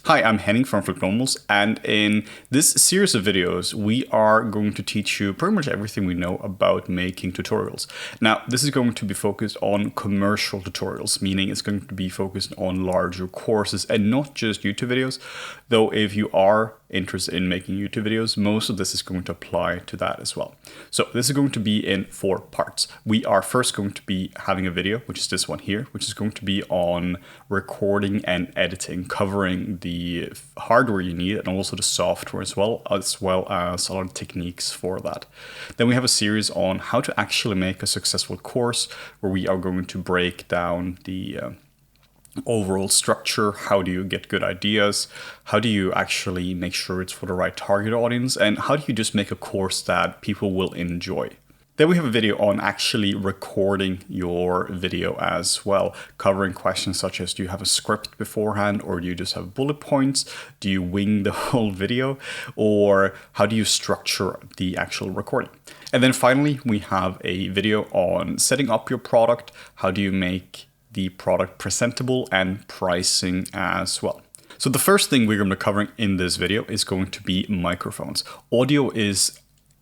Hi, I'm Henning from FlippedNormals, and in this series of videos, we are going to teach you pretty much everything we know about making tutorials. Now, this is going to be focused on commercial tutorials, meaning it's going to be focused on larger courses and not just YouTube videos, though if you are interested in making YouTube videos, most of this is going to apply to that as well. So this is going to be in 4 parts. We are first going to be having a video, which is this one here, which is going to be on recording and editing, covering the hardware you need and also the software as well as a lot of techniques for that. Then we have a series on how to actually make a successful course, where we are going to break down the overall structure. How do you get good ideas? How do you actually make sure it's for the right target audience? And how do you just make a course that people will enjoy? Then we have a video on actually recording your video as well, covering questions such as, do you have a script beforehand, or do you just have bullet points? Do you wing the whole video? Or how do you structure the actual recording? And then finally, we have a video on setting up your product. How do you make the product presentable, and pricing as well. So the first thing we're going to be covering in this video is going to be microphones. Audio is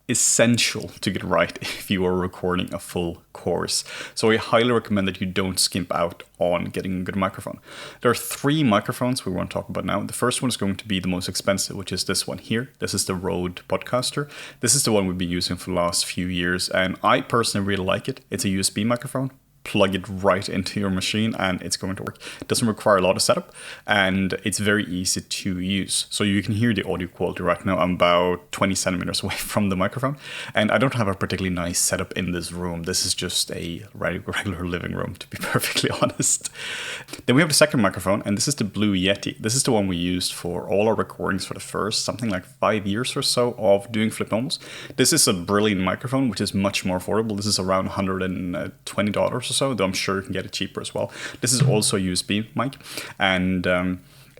essential to get right if you are recording a full course. So I highly recommend that you don't skimp out on getting a good microphone. There are 3 microphones we want to talk about now. The first one is going to be the most expensive, which is this one here. This is the Rode Podcaster. This is the one we've been using for the last few years, and I personally really like it. It's a USB microphone. Plug it right into your machine and it's going to work. It doesn't require a lot of setup and it's very easy to use. So you can hear the audio quality right now. I'm about 20 centimeters away from the microphone, and I don't have a particularly nice setup in this room. This is just a regular living room, to be perfectly honest. Then we have the second microphone, and this is the Blue Yeti. This is the one we used for all our recordings for the first something like 5 years or so of doing FlippedNormals. This is a brilliant microphone, which is much more affordable. This is around $120 or so, though I'm sure you can get it cheaper as well. This is also a USB mic, and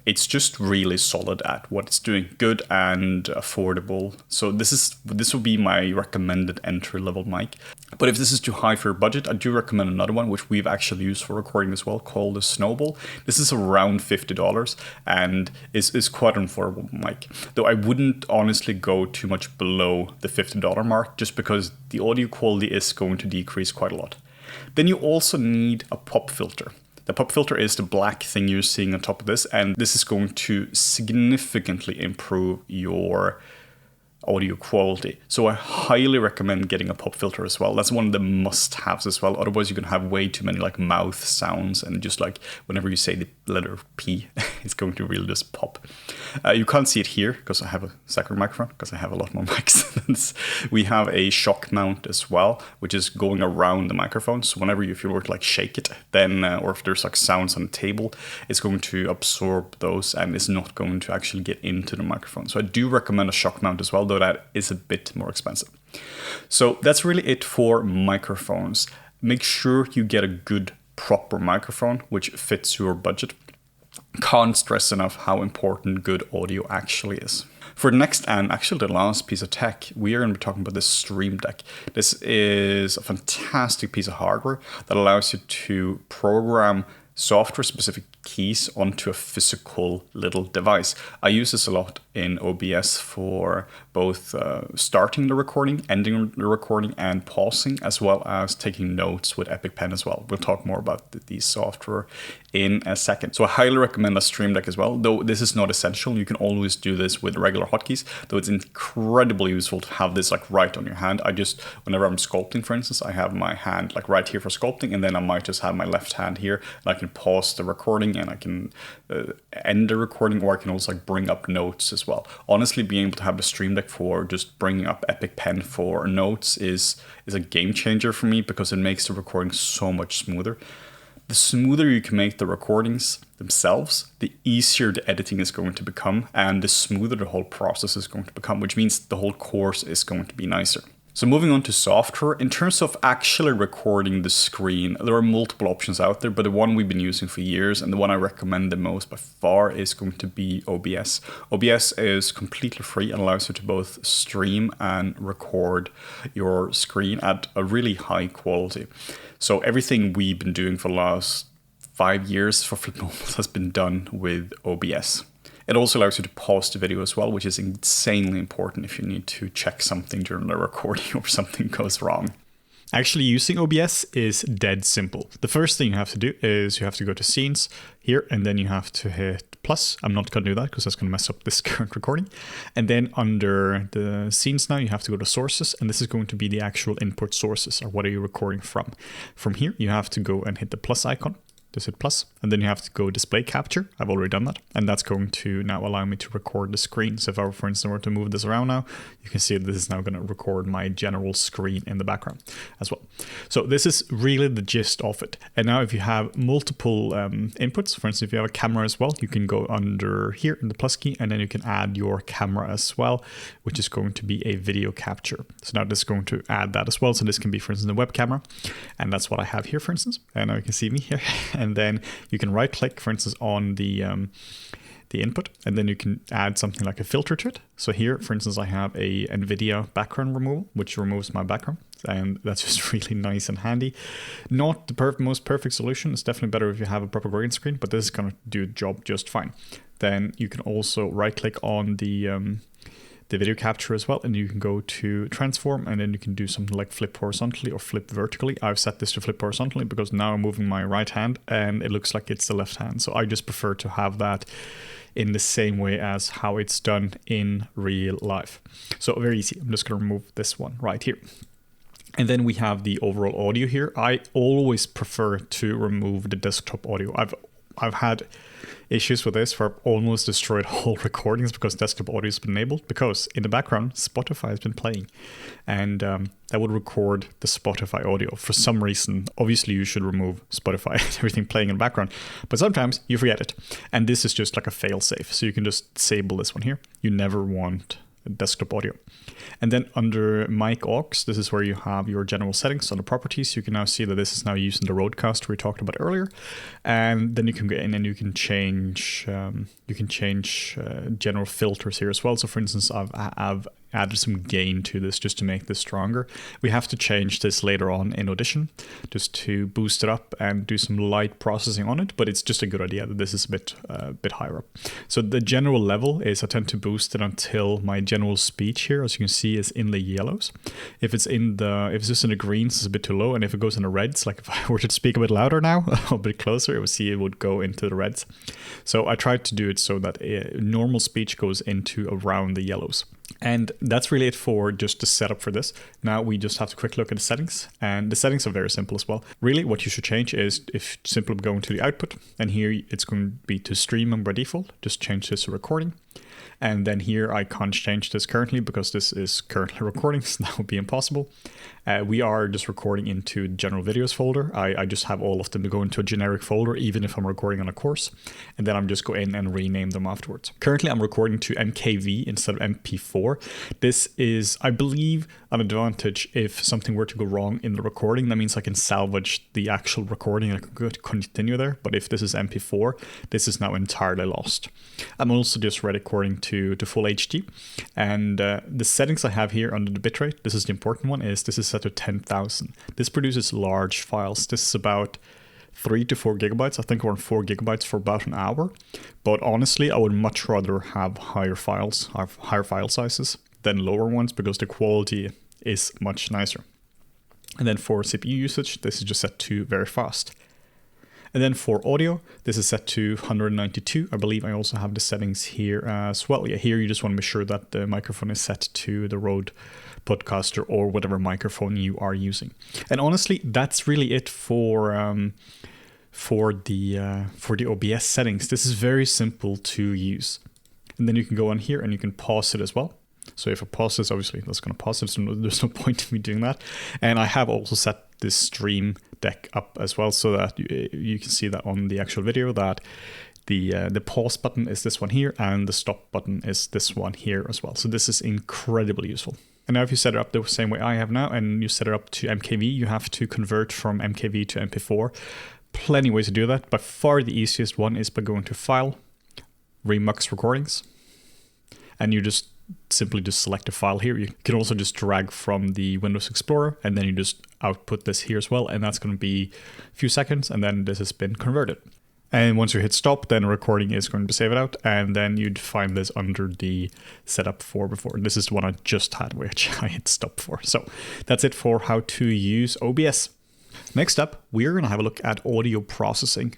it's just really solid at what it's doing, good and affordable. So this will be my recommended entry-level mic. But if this is too high for your budget, I do recommend another one, which we've actually used for recording as well, called the Snowball. This is around $50 and is quite an affordable mic. Though I wouldn't honestly go too much below the $50 mark, just because the audio quality is going to decrease quite a lot. Then you also need a pop filter. The pop filter is the black thing you're seeing on top of this, and this is going to significantly improve your audio quality. So I highly recommend getting a pop filter as well. That's one of the must-haves as well. Otherwise, you're going to have way too many like mouth sounds, and just like whenever you say the letter P, it's going to really just pop. You can't see it here because I have a second microphone, because I have a lot more mics. We have a shock mount as well, which is going around the microphone. So whenever if you were to like shake it, then or if there's like sounds on the table, it's going to absorb those and it's not going to actually get into the microphone. So I do recommend a shock mount as well, though that is a bit more expensive. So that's really it for microphones. Make sure you get a good, proper microphone which fits your budget. Can't stress enough how important good audio actually is. For the next and actually the last piece of tech, we are going to be talking about the StreamDeck. This is a fantastic piece of hardware that allows you to program software-specific keys onto a physical little device. I use this a lot in OBS for both starting the recording, ending the recording, and pausing, as well as taking notes with EpicPen as well. We'll talk more about these software in a second. So I highly recommend a StreamDeck as well, though this is not essential. You can always do this with regular hotkeys, though it's incredibly useful to have this like right on your hand. Whenever I'm sculpting, for instance, I have my hand like right here for sculpting, and then I might just have my left hand here, and I can pause the recording and I can end the recording, or I can also like bring up notes as well. Honestly, being able to have the StreamDeck for just bringing up EpicPen for notes is a game changer for me, because it makes the recording so much smoother. The smoother you can make the recordings themselves, the easier the editing is going to become, and the smoother the whole process is going to become, which means the whole course is going to be nicer. So moving on to software, in terms of actually recording the screen, there are multiple options out there, but the one we've been using for years and the one I recommend the most by far is going to be OBS. OBS is completely free and allows you to both stream and record your screen at a really high quality. So everything we've been doing for the last 5 years for FlippedNormals has been done with OBS. It also allows you to pause the video as well, which is insanely important if you need to check something during the recording or something goes wrong. Actually, using OBS is dead simple. The first thing you have to do is you have to go to Scenes here, and then you have to hit plus. I'm not going to do that because that's going to mess up this current recording. And then under the Scenes now, you have to go to Sources, and this is going to be the actual input sources, or what are you recording from. From here, you have to go and hit the plus icon. Just hit plus, and then you have to go display capture. I've already done that, and that's going to now allow me to record the screen. So if I, for instance, were to move this around now, you can see that this is now going to record my general screen in the background as well. So this is really the gist of it. And now if you have multiple inputs, for instance, if you have a camera as well, you can go under here in the plus key, and then you can add your camera as well, which is going to be a video capture. So now this is going to add that as well. So this can be, for instance, a web camera, and that's what I have here, for instance. And now you can see me here. And then you can right click, for instance, on the input, and then you can add something like a filter to it. So here, for instance, I have a NVIDIA background removal, which removes my background, and that's just really nice and handy. Not the most perfect solution. It's definitely better if you have a proper green screen, but this is going to do the job just fine. Then you can also right click on the video capture as well, and you can go to transform, and then you can do something like flip horizontally or flip vertically. I've set this to flip horizontally because now I'm moving my right hand and it looks like it's the left hand. So I just prefer to have that in the same way as how it's done in real life. So very easy. I'm just going to remove this one right here. And then we have the overall audio here. I always prefer to remove the desktop audio. I've had issues with this where I've almost destroyed whole recordings because desktop audio has been enabled, because in the background Spotify has been playing, and that would record the Spotify audio for some reason. Obviously you should remove Spotify and everything playing in the background, but sometimes you forget it, and this is just like a fail safe, so you can just disable this one here. You never want desktop audio. And then under mic aux, this is where you have your general settings. On the properties, you can now see that this is now using the roadcaster we talked about earlier, and then you can go in and you can change general filters here as well. So for instance, I've added some gain to this just to make this stronger. We have to change this later on in Audition just to boost it up and do some light processing on it, but it's just a good idea that this is a bit higher up. So the general level is I tend to boost it until my general speech here, as you can see, is in the yellows. If it's just in the greens, it's a bit too low, and if it goes in the reds, like if I were to speak a bit louder now, a bit closer, it would go into the reds. So I tried to do it so that normal speech goes into around the yellows. And that's really it for just the setup for this. Now we just have to quick look at the settings, and the settings are very simple as well. Really what you should change is if simply go into the output, and here it's going to be to stream by default. Just change this to recording. And then here I can't change this currently because this is currently recording, so that would be impossible. We are just recording into general videos folder. I just have all of them to go into a generic folder, even if I'm recording on a course. And then I'm just go in and rename them afterwards. Currently I'm recording to MKV instead of MP4. This is, I believe, an advantage if something were to go wrong in the recording. That means I can salvage the actual recording and I could continue there. But if this is MP4, this is now entirely lost. I'm also just recording to full HD. And the settings I have here under the bitrate, this is the important one, is this is set to 10,000. This produces large files. This is about 3 to 4 gigabytes. I think around 4 gigabytes for about an hour. But honestly, I would much rather have higher file sizes than lower ones because the quality is much nicer. And then for CPU usage, this is just set to very fast. And then for audio, this is set to 192. I believe I also have the settings here as well. Yeah, here you just want to make sure that the microphone is set to the Rode Podcaster or whatever microphone you are using. And honestly, that's really it for the OBS settings. This is very simple to use. And then you can go on here and you can pause it as well. So if I pause this, obviously that's going to pause it, so there's no point in me doing that. And I have also set this StreamDeck up as well, so that you can see that on the actual video that the pause button is this one here and the stop button is this one here as well. So this is incredibly useful. And now if you set it up the same way I have now and you set it up to MKV, you have to convert from MKV to MP4. Plenty of ways to do that. By far the easiest one is by going to File, Remux Recordings, and you just simply just select a file here. You can also just drag from the Windows Explorer, and then you just output this here as well. And that's going to be a few seconds, and then this has been converted. And once you hit stop, then recording is going to save it out, and then you'd find this under the setup for before. This is the one I just had, which I hit stop for. So that's it for how to use OBS. Next up, we're going to have a look at audio processing.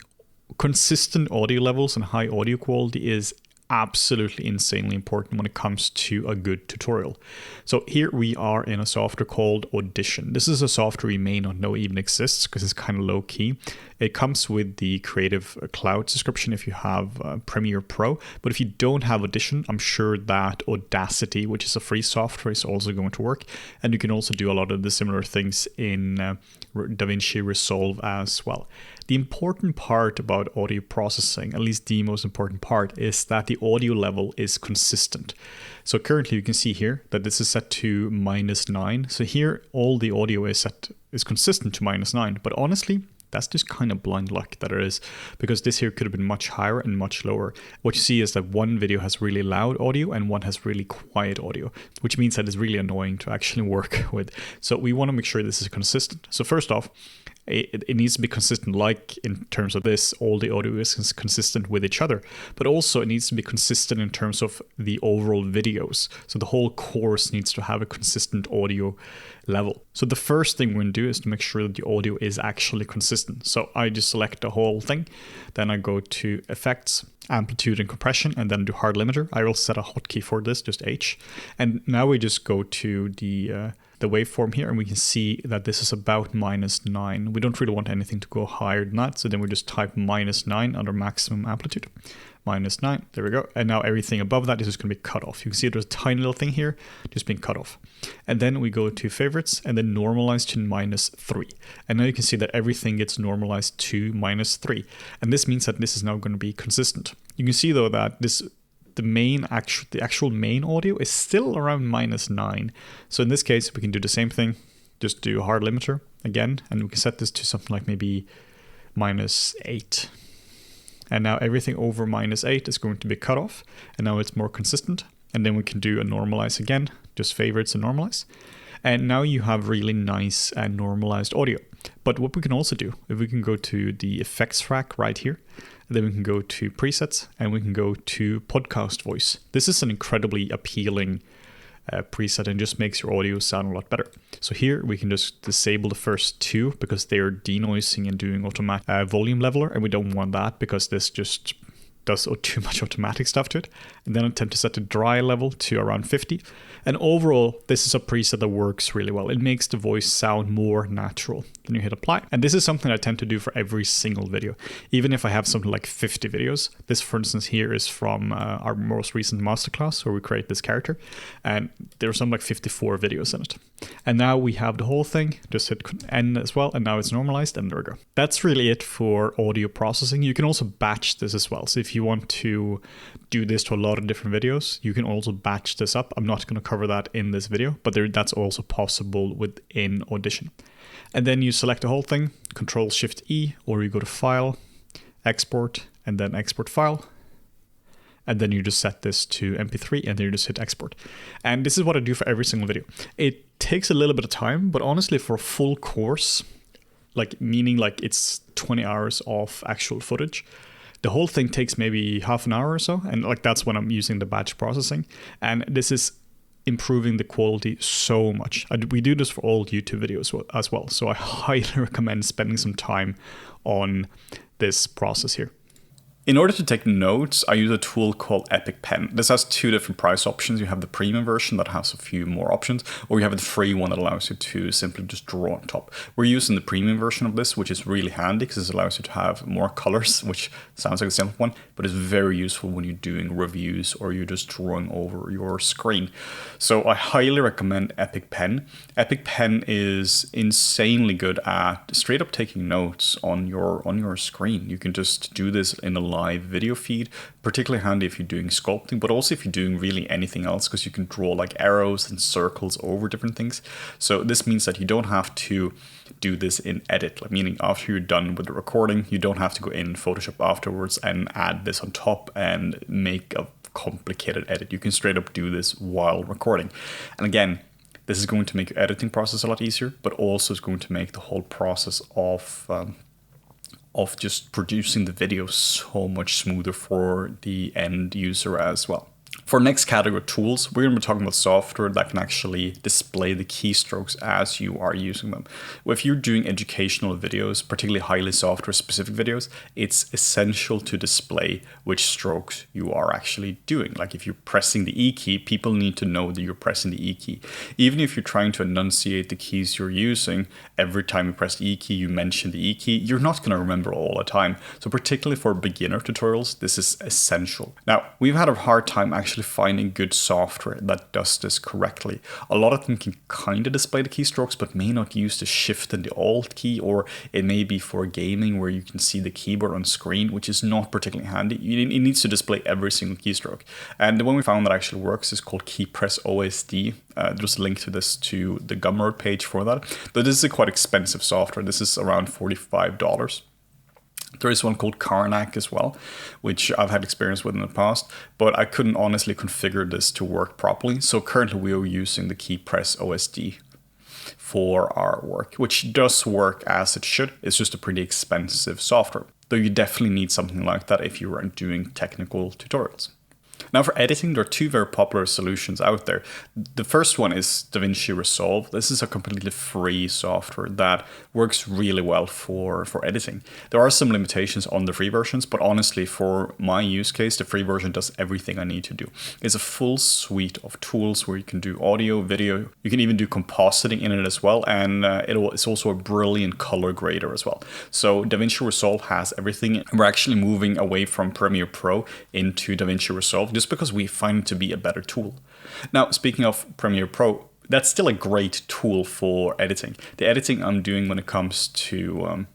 Consistent audio levels and high audio quality is absolutely insanely important when it comes to a good tutorial. So here we are in a software called Audition. This is a software you may not know even exists because it's kind of low key. It comes with the Creative Cloud subscription if you have PremierePro, but if you don't have Audition, I'm sure that Audacity, which is a free software, is also going to work. And you can also do a lot of the similar things in DaVinci Resolve as well. The important part about audio processing, at least the most important part, is that the audio level is consistent. So currently you can see here that this is set to -9. So here all the audio is consistent to -9, but honestly, that's just kind of blind luck that it is, because this here could have been much higher and much lower. What you see is that one video has really loud audio and one has really quiet audio, which means that it's really annoying to actually work with. So we want to make sure this is consistent. So first off, it needs to be consistent, like in terms of this, all the audio is consistent with each other, but also it needs to be consistent in terms of the overall videos. So the whole course needs to have a consistent audio level. So the first thing we're going to do is to make sure that the audio is actually consistent. So I just select the whole thing, then I go to Effects, Amplitude and Compression, and then do Hard Limiter. I will set a hotkey for this, just H. And now we just go to the waveform here, and we can see that this is about -9. We don't really want anything to go higher than that, so then we just type -9 under maximum amplitude. -9, there we go. And now everything above that is just going to be cut off. You can see there's a tiny little thing here just being cut off. And then we go to favorites and then normalize to -3. And now you can see that everything gets normalized to -3. And this means that this is now going to be consistent. You can see though that the actual main audio is still around -9. So in this case, we can do the same thing, just do a hard limiter again, and we can set this to something like maybe -8. And now everything over -8 is going to be cut off, and now it's more consistent. And then we can do a normalize again, just favorites and normalize. And now you have really nice and normalized audio. But what we can also do, if we can go to the effects rack right here, and then we can go to presets and we can go to podcast voice. This is an incredibly appealing preset and just makes your audio sound a lot better. So here we can just disable the first two because they are denoising and doing automatic volume leveler, and we don't want that because this just does too much automatic stuff to it. And then attempt to set the dry level to around 50. And overall, this is a preset that works really well. It makes the voice sound more natural. Then you hit apply. And this is something I tend to do for every single video. Even if I have something like 50 videos. This, for instance, here is from our most recent masterclass where we create this character. And there's something like 54 videos in it. And now we have the whole thing. Just hit N as well. And now it's normalized. And there we go. That's really it for audio processing. You can also batch this as well. So if you want to do this to a lot of different videos, you can also batch this up. I'm not going to cover that in this video, but that's also possible within Audition. And then you select the whole thing, Control-Shift-E, or you go to File, Export, and then Export File. And then you just set this to MP3, and then you just hit Export. And this is what I do for every single video. It takes a little bit of time, but honestly, for a full course, meaning it's 20 hours of actual footage, the whole thing takes maybe half an hour or so, and that's when I'm using the batch processing. And this is improving the quality so much. We do this for all YouTube videos as well, so I highly recommend spending some time on this process here. In order to take notes, I use a tool called EpicPen. This has two different price options. You have the premium version that has a few more options, or you have the free one that allows you to simply just draw on top. We're using the premium version of this, which is really handy because it allows you to have more colors, which sounds like a simple one, but it's very useful when you're doing reviews or you're just drawing over your screen. So I highly recommend EpicPen. EpicPen is insanely good at straight up taking notes on your screen. You can just do this in a live video feed, particularly handy if you're doing sculpting, but also if you're doing really anything else, because you can draw arrows and circles over different things. So this means that you don't have to do this in edit, meaning after you're done with the recording, you don't have to go in Photoshop afterwards and add this on top and make a complicated edit. You can straight up do this while recording. And again, this is going to make your editing process a lot easier, but also is going to make the whole process of just producing the video so much smoother for the end user as well. For next category, tools, we're going to be talking about software that can actually display the keystrokes as you are using them. If you're doing educational videos, particularly highly software specific videos, it's essential to display which strokes you are actually doing. Like if you're pressing the E key, people need to know that you're pressing the E key. Even if you're trying to enunciate the keys you're using, every time you press the E key, you mention the E key, you're not going to remember all the time. So particularly for beginner tutorials, this is essential. Now, we've had a hard time actually finding good software that does this correctly. A lot of them can kind of display the keystrokes, but may not use the Shift and the Alt key, or it may be for gaming where you can see the keyboard on screen, which is not particularly handy. It needs to display every single keystroke. And the one we found that actually works is called KeyPress OSD. There's a link to this to the Gumroad page for that. But this is a quite expensive software. This is around $45. There is one called Karnak as well, which I've had experience with in the past, but I couldn't honestly configure this to work properly. So currently we are using the KeyPress OSD for our work, which does work as it should. It's just a pretty expensive software, though you definitely need something like that if you are doing technical tutorials. Now for editing, there are two very popular solutions out there. The first one is DaVinci Resolve. This is a completely free software that works really well for editing. There are some limitations on the free versions, but honestly, for my use case, the free version does everything I need to do. It's a full suite of tools where you can do audio, video. You can even do compositing in it as well, and it's also a brilliant color grader as well. So DaVinci Resolve has everything. We're actually moving away from PremierePro into DaVinci Resolve, just because we find it to be a better tool. Now, speaking of PremierePro, that's still a great tool for editing. The editing I'm doing when it comes to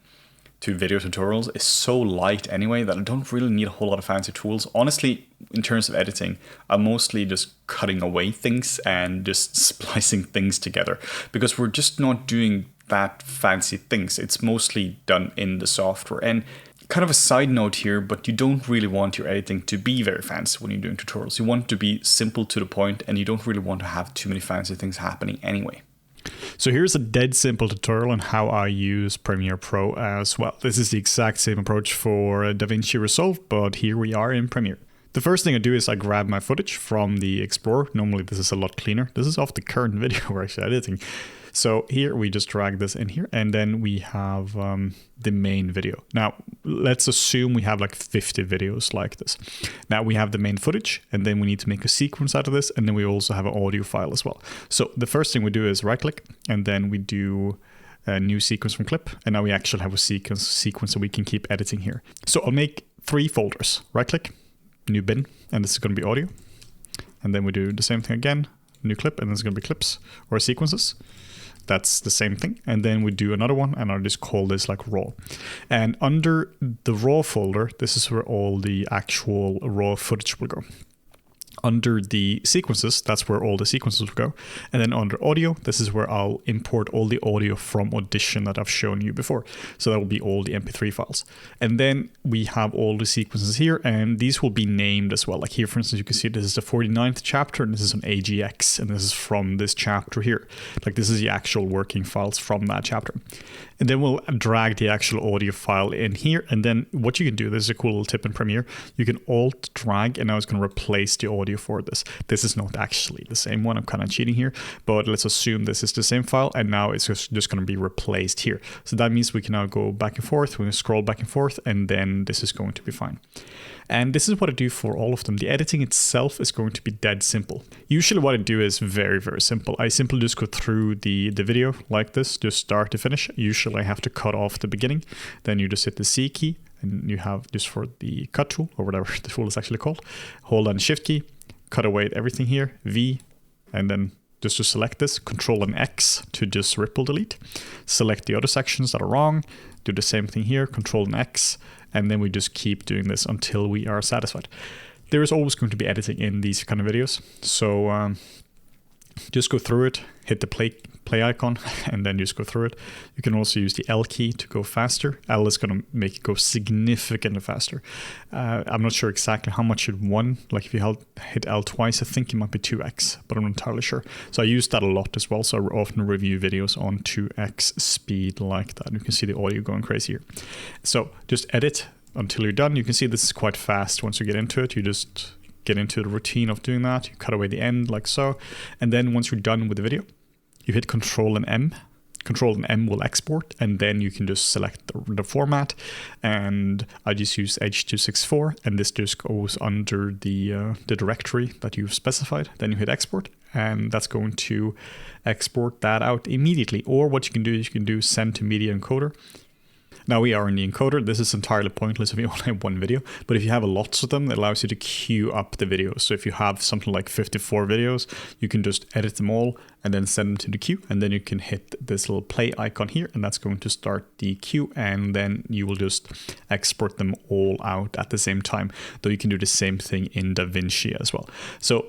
video tutorials is so light anyway that I don't really need a whole lot of fancy tools. Honestly, in terms of editing, I'm mostly just cutting away things and just splicing things together, because we're just not doing that fancy things. It's mostly done in the software. And kind of a side note here, but you don't really want your editing to be very fancy when you're doing tutorials. You want it to be simple to the point, and you don't really want to have too many fancy things happening anyway. So here's a dead simple tutorial on how I use Premiere Pro as well. This is the exact same approach for DaVinci Resolve, but here we are in Premiere. The first thing I do is I grab my footage from the Explorer. Normally this is a lot cleaner. This is off the current video we're actually editing. So here we just drag this in here, and then we have the main video. Now, let's assume we have like 50 videos like this. Now we have the main footage, and then we need to make a sequence out of this, and then we also have an audio file as well. So the first thing we do is right click, and then we do a new sequence from clip, and now we actually have a sequence that we can keep editing here. So I'll make 3 folders. Right click, new bin, and this is going to be audio. And then we do the same thing again, new clip, and this is going to be clips or sequences. That's the same thing. And then we do another one, and I'll just call this like raw. And under the raw folder, this is where all the actual raw footage will go. Under the sequences, that's where all the sequences will go. And then under audio, this is where I'll import all the audio from Audition that I've shown you before. So that will be all the MP3 files. And then we have all the sequences here, and these will be named as well. Like here, for instance, you can see this is the 49th chapter, and this is on AGX, and this is from this chapter here. Like this is the actual working files from that chapter. And then we'll drag the actual audio file in here. And then what you can do, this is a cool little tip in Premiere, you can alt drag, and now it's going to replace the audio for this. This is not actually the same one. I'm kind of cheating here, but let's assume this is the same file, and now it's just going to be replaced here. So that means we can now go back and forth, we can scroll back and forth, and then this is going to be fine. And this is what I do for all of them. The editing itself is going to be dead simple. Usually what I do is very, very simple. I simply just go through the video like this, just start to finish. Usually I have to cut off the beginning. Then you just hit the C key, and you have just for the cut tool, or whatever the tool is actually called, hold on Shift key, cut away everything here, V, and then just to select this, Control and X to just ripple delete. Select the other sections that are wrong, do the same thing here, Control and X, and then we just keep doing this until we are satisfied. There is always going to be editing in these kind of videos, so just go through it, hit the play icon and then just go through it. You can also use the L key to go faster. L is going to make it go significantly faster. I'm not sure exactly how much it won. Like if you hit L twice, I think it might be 2x, but I'm not entirely sure. So I use that a lot as well. So I often review videos on 2x speed like that. You can see the audio going crazy here. So just edit until you're done. You can see this is quite fast. Once you get into it, you just get into the routine of doing that. You cut away the end like so. And then once you're done with the video, you hit Control and M. Control and M will export, and then you can just select the format. And I just use H.264, and this just goes under the directory that you've specified. Then you hit export, and that's going to export that out immediately. Or what you can do is you can do send to media encoder. Now we are in the encoder. This is entirely pointless if you only have one video, but if you have lots of them, it allows you to queue up the videos. So if you have something like 54 videos, you can just edit them all and then send them to the queue, and then you can hit this little play icon here, and that's going to start the queue, and then you will just export them all out at the same time, though you can do the same thing in DaVinci as well. So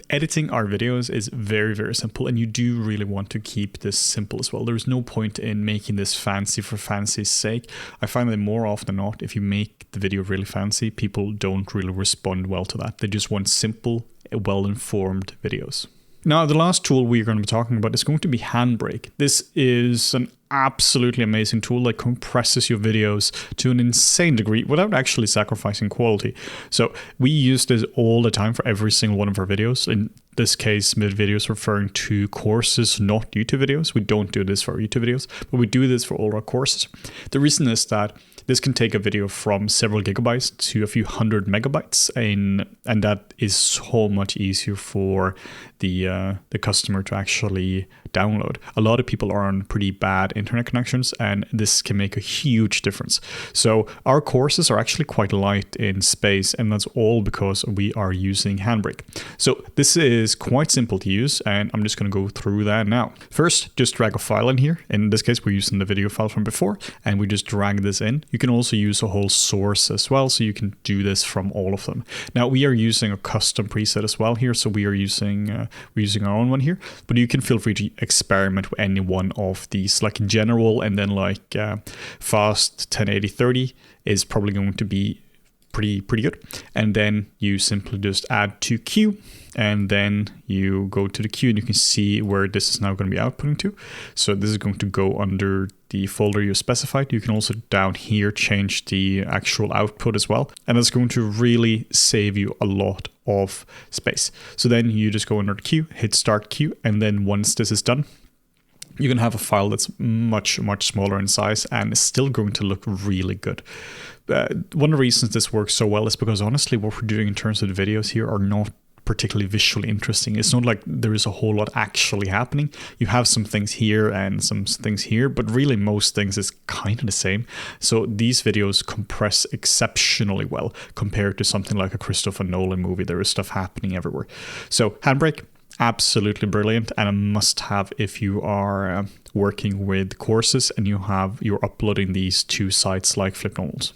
editing our videos is very, very simple, and you do really want to keep this simple as well. There's no point in making this fancy for fancy's sake. I find that more often than not, if you make the video really fancy, people don't really respond well to that. They just want simple, well-informed videos. Now, the last tool we're going to be talking about is going to be Handbrake. This is an absolutely amazing tool that compresses your videos to an insane degree without actually sacrificing quality. So we use this all the time for every single one of our videos. In this case, mid videos referring to courses, not YouTube videos. We don't do this for YouTube videos, but we do this for all our courses. The reason is that this can take a video from several gigabytes to a few hundred megabytes, and that is so much easier for the customer to actually download. A lot of people are on pretty bad internet connections, and this can make a huge difference. So our courses are actually quite light in space, and that's all because we are using Handbrake. So this is quite simple to use, and I'm just going to go through that now. First, just drag a file in here. In this case, we're using the video file from before, and we just drag this in. You can also use a whole source as well, so you can do this from all of them. Now, we are using a custom preset as well here, so we are using our own one here, but you can feel free to experiment with any one of these, like in general, and then like fast 1080-30 is probably going to be pretty good. And then you simply just add to queue, and then you go to the queue, and you can see where this is now going to be outputting to. So this is going to go under the folder you specified. You can also down here change the actual output as well, and that's going to really save you a lot of space. So then you just go under the queue, hit start queue, and then once this is done, you can have a file that's much smaller in size and is still going to look really good. One of the reasons this works so well is because honestly what we're doing in terms of the videos here are not particularly visually interesting. It's not like there is a whole lot actually happening. You have some things here and some things here, but really most things is kind of the same. So these videos compress exceptionally well compared to something like a Christopher Nolan movie. There is stuff happening everywhere. So Handbrake, absolutely brilliant, and a must-have if you are working with courses and you're uploading these to sites like FlippedNormals.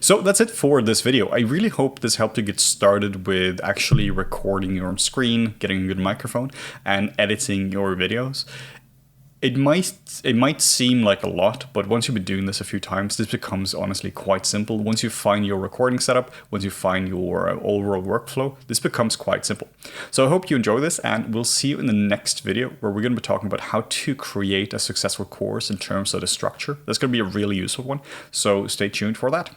So that's it for this video. I really hope this helped you get started with actually recording your own screen, getting a good microphone, and editing your videos. It might seem like a lot, but once you've been doing this a few times, this becomes honestly quite simple. Once you find your recording setup, once you find your overall workflow, this becomes quite simple. So I hope you enjoy this, and we'll see you in the next video where we're going to be talking about how to create a successful course in terms of the structure. That's going to be a really useful one, so stay tuned for that.